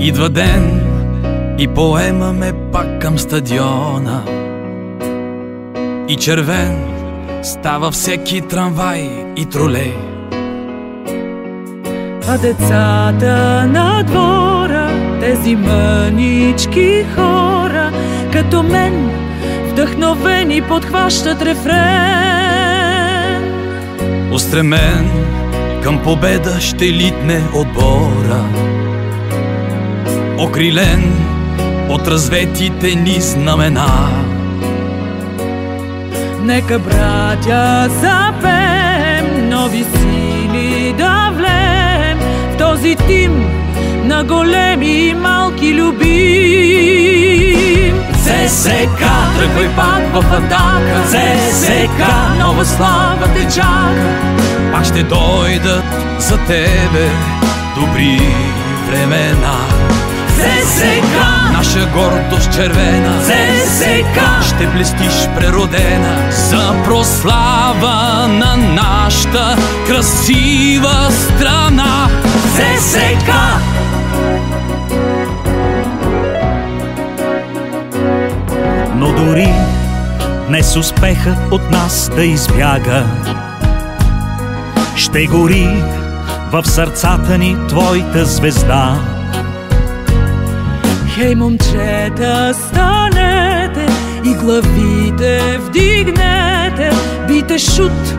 Идва ден и поемаме пак към стадиона, и червен става всеки трамвай и тролей. А децата на двора, тези мънички хора, като мен, вдъхновени подхващат рефрен. Устремен към победа ще литне отбора, окрилен от разветите ни знамена. Нека, братя, запеем, нови сили да влеем в този тим на големи и малки любим. ЦСКА, тръгвай пак в атака. ЦСКА, нова слава те чака. Пак ще дойдат за тебе добри времена. ЦСКА, наша гордост червена. ЦСКА, ще блестиш преродена за прослава на нашата красива страна. ЦСКА. Но дори днес успехът от нас да избяга, ще гори в сърцата ни твоята звезда. Хей, момчета, станете и главите вдигнете, бийте шут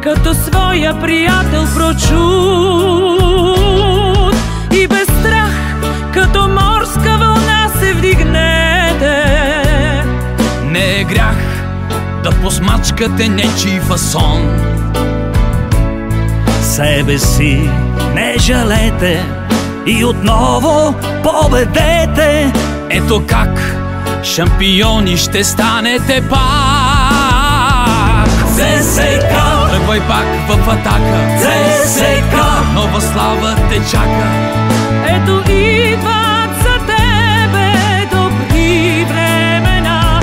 като своя приятел прочут, и без страх като морска вълна се вдигнете. Не е грях да посмачкате нечий фасон. Себе си не жалете и отново победете. Ето как шампиони ще станете пак. ЦСКА, тръгвай пак в атака. ЦСКА, нова слава те чака. Ето идват за тебе добри времена.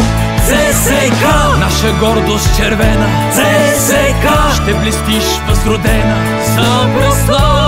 ЦСКА, наша гордост червена. ЦСКА, ще блестиш възродена за прослава